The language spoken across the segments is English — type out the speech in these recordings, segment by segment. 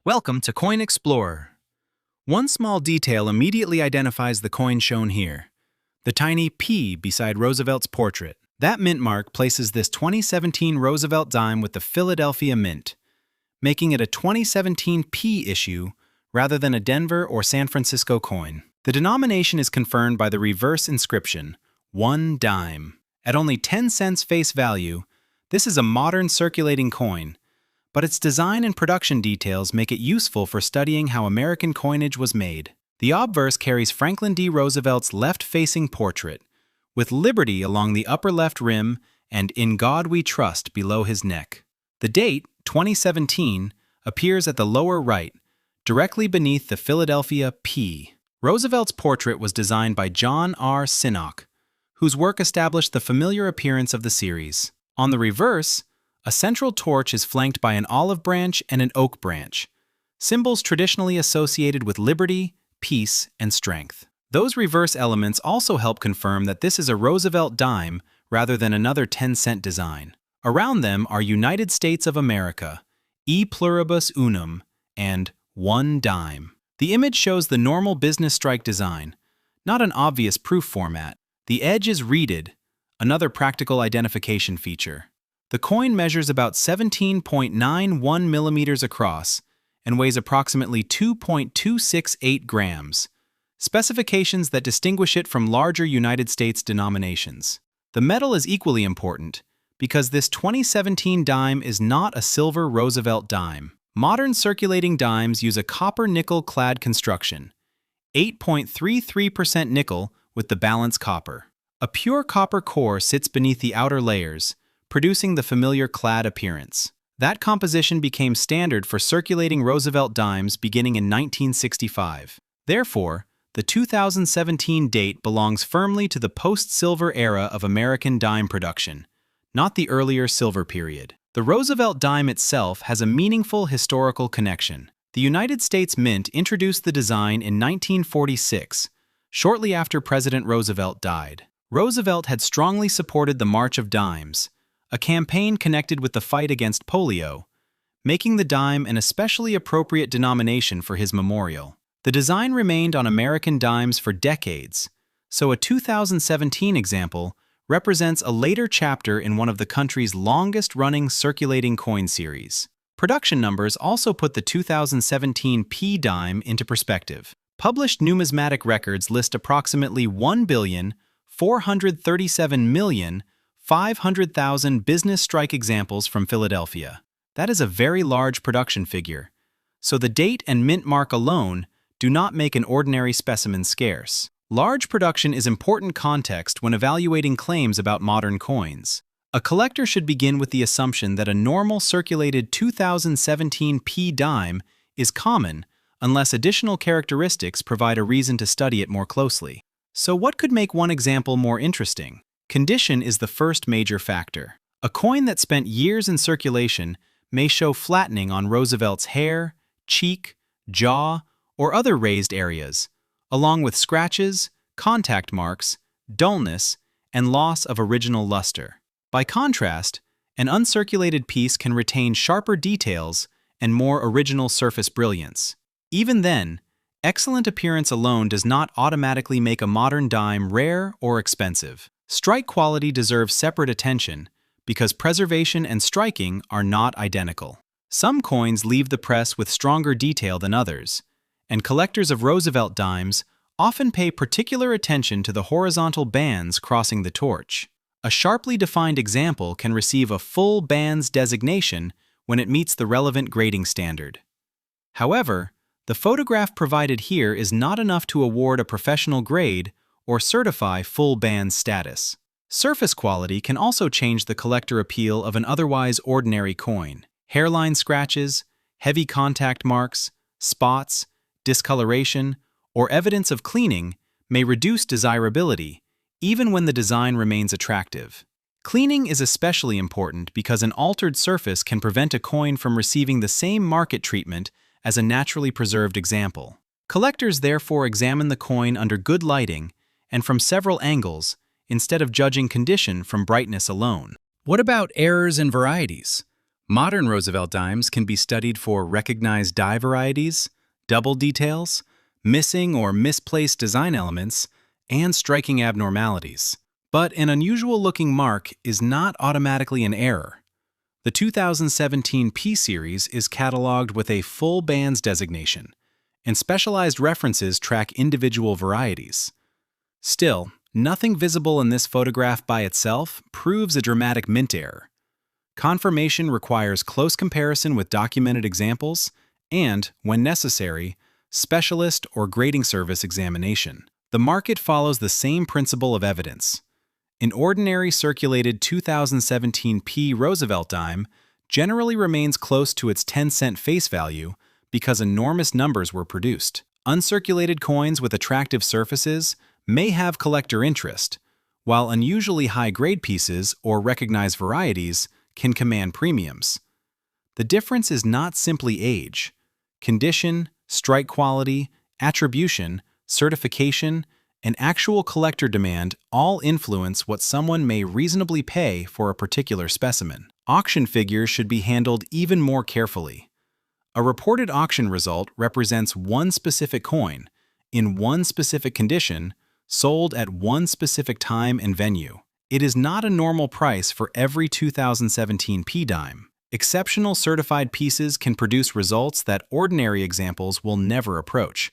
Welcome to Coin Explorer. One small detail immediately identifies the coin shown here: the tiny P beside Roosevelt's portrait. That mint mark places this 2017 Roosevelt dime with the Philadelphia Mint, making it a 2017 P issue rather than a Denver or San Francisco coin. The denomination is confirmed by the reverse inscription, 1 dime. At only 10 cents face value, this is a modern circulating coin, but its design and production details make it useful for studying how American coinage was made. The obverse carries Franklin D. Roosevelt's left-facing portrait, with Liberty along the upper left rim and In God We Trust below his neck. The date, 2017, appears at the lower right, directly beneath the Philadelphia P. Roosevelt's portrait was designed by John R. Sinnock, whose work established the familiar appearance of the series. On the reverse, a central torch is flanked by an olive branch and an oak branch, symbols traditionally associated with liberty, peace, and strength. Those reverse elements also help confirm that this is a Roosevelt dime rather than another 10-cent design. Around them are United States of America, E pluribus unum, and 1 dime. The image shows the normal business strike design, not an obvious proof format. The edge is reeded, another practical identification feature. The coin measures about 17.91 millimeters across and weighs approximately 2.268 grams, specifications that distinguish it from larger United States denominations. The metal is equally important because this 2017 dime is not a silver Roosevelt dime. Modern circulating dimes use a copper-nickel clad construction, 8.33% nickel with the balance copper. A pure copper core sits beneath the outer layers, producing the familiar clad appearance. That composition became standard for circulating Roosevelt dimes beginning in 1965. Therefore, the 2017 date belongs firmly to the post-silver era of American dime production, not the earlier silver period. The Roosevelt dime itself has a meaningful historical connection. The United States Mint introduced the design in 1946, shortly after President Roosevelt died. Roosevelt had strongly supported the March of Dimes, a campaign connected with the fight against polio, making the dime an especially appropriate denomination for his memorial. The design remained on American dimes for decades, so a 2017 example represents a later chapter in one of the country's longest-running circulating coin series. Production numbers also put the 2017 P dime into perspective. Published numismatic records list approximately 1,437,500,000 business strike examples from Philadelphia. That is a very large production figure, so the date and mint mark alone do not make an ordinary specimen scarce. Large production is important context when evaluating claims about modern coins. A collector should begin with the assumption that a normal circulated 2017 P dime is common unless additional characteristics provide a reason to study it more closely. So what could make one example more interesting? Condition is the first major factor. A coin that spent years in circulation may show flattening on Roosevelt's hair, cheek, jaw, or other raised areas, along with scratches, contact marks, dullness, and loss of original luster. By contrast, an uncirculated piece can retain sharper details and more original surface brilliance. Even then, excellent appearance alone does not automatically make a modern dime rare or expensive. Strike quality deserves separate attention because preservation and striking are not identical. Some coins leave the press with stronger detail than others, and collectors of Roosevelt dimes often pay particular attention to the horizontal bands crossing the torch. A sharply defined example can receive a full bands designation when it meets the relevant grading standard. However, the photograph provided here is not enough to award a professional grade or certify full bands status. Surface quality can also change the collector appeal of an otherwise ordinary coin. Hairline scratches, heavy contact marks, spots, discoloration, or evidence of cleaning may reduce desirability, even when the design remains attractive. Cleaning is especially important because an altered surface can prevent a coin from receiving the same market treatment as a naturally preserved example. Collectors therefore examine the coin under good lighting and from several angles instead of judging condition from brightness alone. What about errors and varieties? Modern Roosevelt dimes can be studied for recognized die varieties, double details, missing or misplaced design elements, and striking abnormalities. But an unusual-looking mark is not automatically an error. The 2017 P series is cataloged with a full bands designation, and specialized references track individual varieties. Still, nothing visible in this photograph by itself proves a dramatic mint error. Confirmation requires close comparison with documented examples and, when necessary, specialist or grading service examination. The market follows the same principle of evidence. An ordinary circulated 2017 P Roosevelt dime generally remains close to its 10-cent face value because enormous numbers were produced. Uncirculated coins with attractive surfaces may have collector interest, while unusually high-grade pieces or recognized varieties can command premiums. The difference is not simply age. Condition, strike quality, attribution, certification, and actual collector demand all influence what someone may reasonably pay for a particular specimen. Auction figures should be handled even more carefully. A reported auction result represents one specific coin, in one specific condition, sold at one specific time and venue. It is not a normal price for every 2017 P dime. Exceptional certified pieces can produce results that ordinary examples will never approach,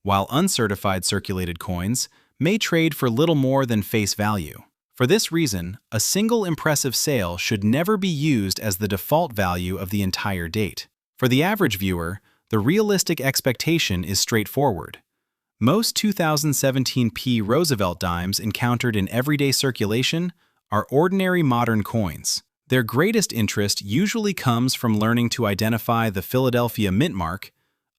while uncertified circulated coins may trade for little more than face value. For this reason, a single impressive sale should never be used as the default value of the entire date. For the average viewer, the realistic expectation is straightforward. Most 2017 P Roosevelt dimes encountered in everyday circulation are ordinary modern coins. Their greatest interest usually comes from learning to identify the Philadelphia mint mark,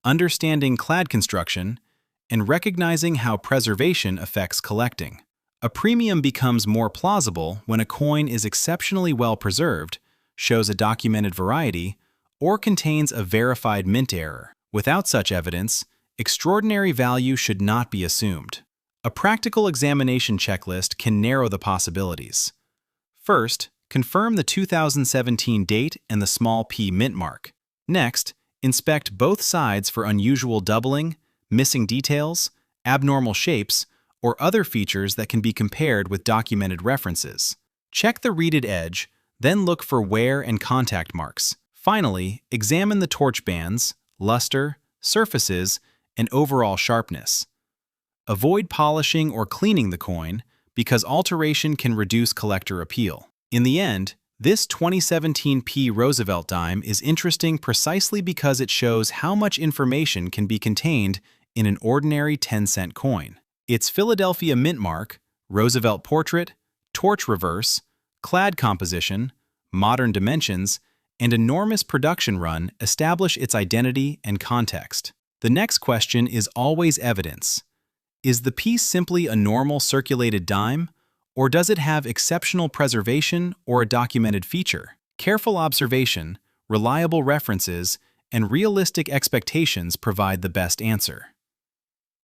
understanding clad construction, and recognizing how preservation affects collecting. A premium becomes more plausible when a coin is exceptionally well preserved, shows a documented variety, or contains a verified mint error. Without such evidence, extraordinary value should not be assumed. A practical examination checklist can narrow the possibilities. First, confirm the 2017 date and the small p mint mark. Next, inspect both sides for unusual doubling, missing details, abnormal shapes, or other features that can be compared with documented references. Check the reeded edge, then look for wear and contact marks. Finally, examine the torch bands, luster, surfaces, and overall sharpness. Avoid polishing or cleaning the coin because alteration can reduce collector appeal. In the end, this 2017 P Roosevelt dime is interesting precisely because it shows how much information can be contained in an ordinary 10-cent coin. Its Philadelphia mint mark, Roosevelt portrait, torch reverse, clad composition, modern dimensions, and enormous production run establish its identity and context. The next question is always evidence. Is the piece simply a normal circulated dime, or does it have exceptional preservation or a documented feature? Careful observation, reliable references, and realistic expectations provide the best answer.